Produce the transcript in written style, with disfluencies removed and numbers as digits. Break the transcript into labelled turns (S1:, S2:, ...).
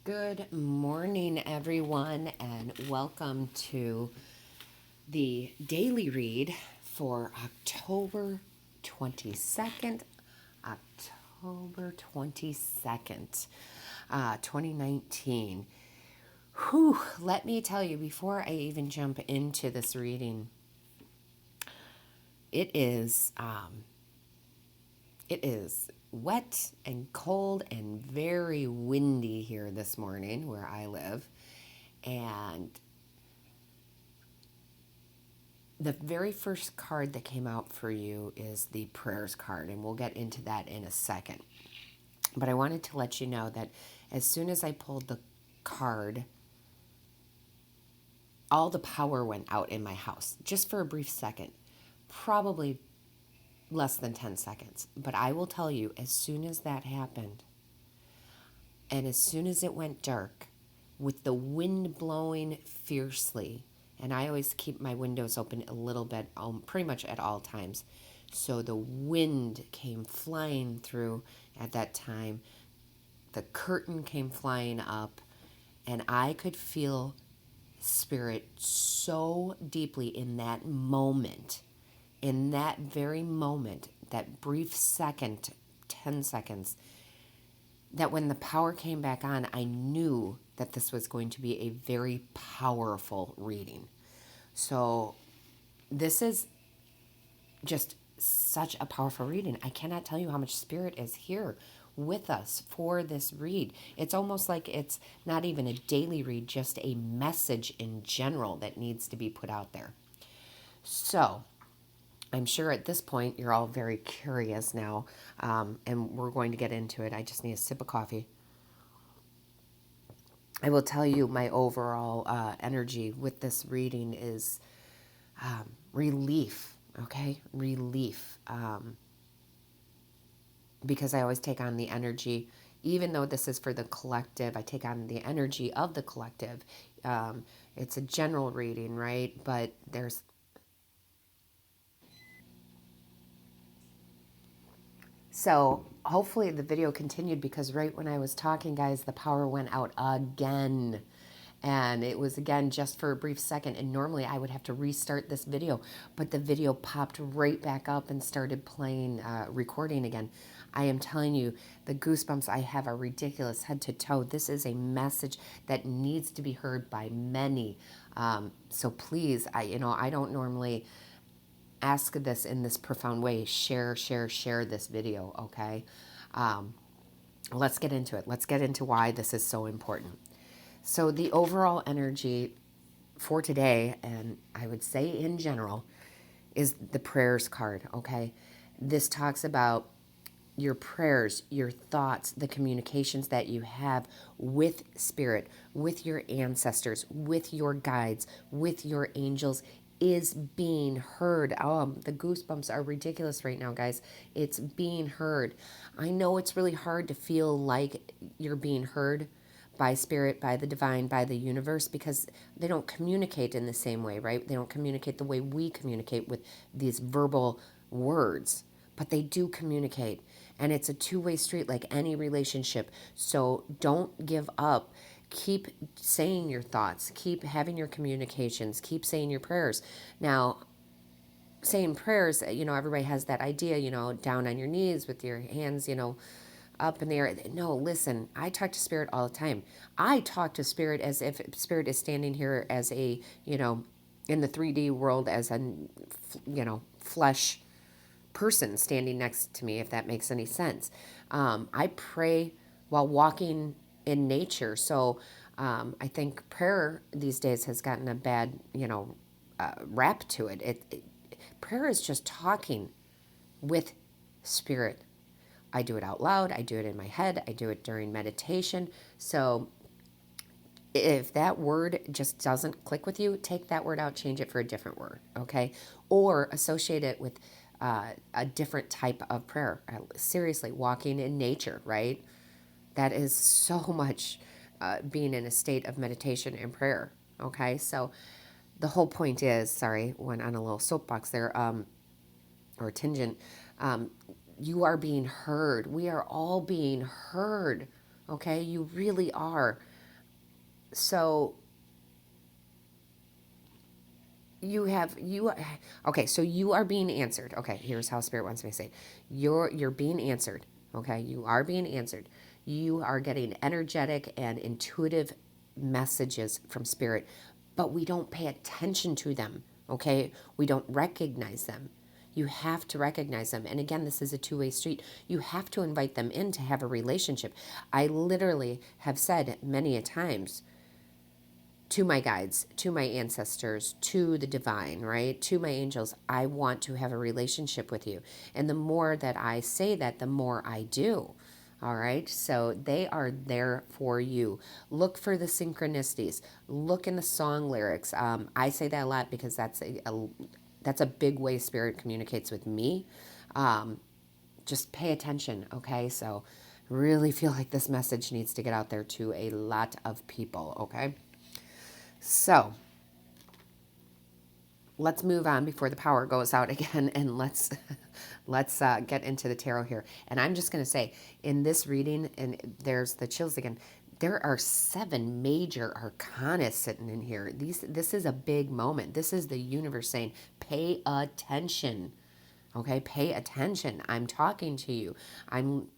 S1: Good morning, everyone, and welcome to the daily read for October 22nd. October 22nd, 2019. Whew, let me tell you, before I even jump into this reading, it is wet and cold and very windy here this morning where I live. And the very first card that came out for you is the prayers card, and we'll get into that in a second. But I wanted to let you know that as soon as I pulled the card, all the power went out in my house just for a brief second, probably less than 10 seconds. But I will tell you, as soon as that happened, and as soon as it went dark, with the wind blowing fiercely, and I always keep my windows open a little bit, pretty much at all times. So the wind came flying through at that time. The curtain came flying up, and I could feel Spirit so deeply in that moment, in that very moment, that brief second, 10 seconds, that when the power came back on, I knew that this was going to be a very powerful reading. So this is just such a powerful reading. I cannot tell you how much Spirit is here with us for this read. It's almost like it's not even a daily read, just a message in general that needs to be put out there. So I'm sure at this point you're all very curious now, and we're going to get into it. I just need a sip of coffee. I will tell you my overall energy with this reading is relief, okay? Relief. Because I always take on the energy, even though this is for the collective, I take on the energy of the collective. It's a general reading, right? But there's So hopefully the video continued, because right when I was talking, guys, the power went out again. And it was again just for a brief second. And normally I would have to restart this video, but the video popped right back up and started playing, recording again. I am telling you, the goosebumps I have are ridiculous, head to toe. This is a message that needs to be heard by many. So please, I don't normally ask this in this profound way. Share this video, okay? Let's get into it. Let's get into why this is so important. So the overall energy for today, and I would say in general, is the prayers card, okay? This talks about your prayers, your thoughts, the communications that you have with Spirit, with your ancestors, with your guides, with your angels is being heard. The goosebumps are ridiculous right now, guys. It's being heard. I know it's really hard to feel like you're being heard by Spirit, by the divine, by the universe, because they don't communicate in the same way, right? They don't communicate the way we communicate with these verbal words, but they do communicate. And it's a two-way street like any relationship. So don't give up. Keep saying your thoughts. Keep having your communications. Keep saying your prayers. Now, saying prayers, everybody has that idea, down on your knees with your hands, up in the air. No, listen, I talk to Spirit all the time. I talk to Spirit as if Spirit is standing here as a, in the 3D world as a, flesh person standing next to me, if that makes any sense. I pray while walking in nature. So I think prayer these days has gotten a bad, rap to it. Prayer is just talking with Spirit. I do it out loud. I do it in my head. I do it during meditation. So if that word just doesn't click with you, take that word out, change it for a different word, okay? Or associate it with a different type of prayer. Seriously, walking in nature, right? That is so much being in a state of meditation and prayer, okay? So the whole point is, sorry, went on a little soapbox there, or tangent. You are being heard. We are all being heard, okay? You really are. So okay, so you are being answered. Okay, here's how Spirit wants me to say it. You're being answered. Okay, you are being answered. You are getting energetic and intuitive messages from Spirit, but we don't pay attention to them. Okay, we don't recognize them. You have to recognize them. And again, this is a two-way street. You have to invite them in to have a relationship. I literally have said many a times to my guides, to my ancestors, to the divine, right? To my angels, I want to have a relationship with you. And the more that I say that, the more I do. All right. So they are there for you. Look for the synchronicities. Look in the song lyrics. I say that a lot because that's a big way Spirit communicates with me. Just pay attention. Okay. So really feel like this message needs to get out there to a lot of people. Okay. So let's move on before the power goes out again, and let's get into the tarot here. And I'm just going to say, in this reading, and there's the chills again, there are 7 major arcana sitting in here. This is a big moment. This is the universe saying, pay attention. Okay, pay attention. I'm talking to you. I'm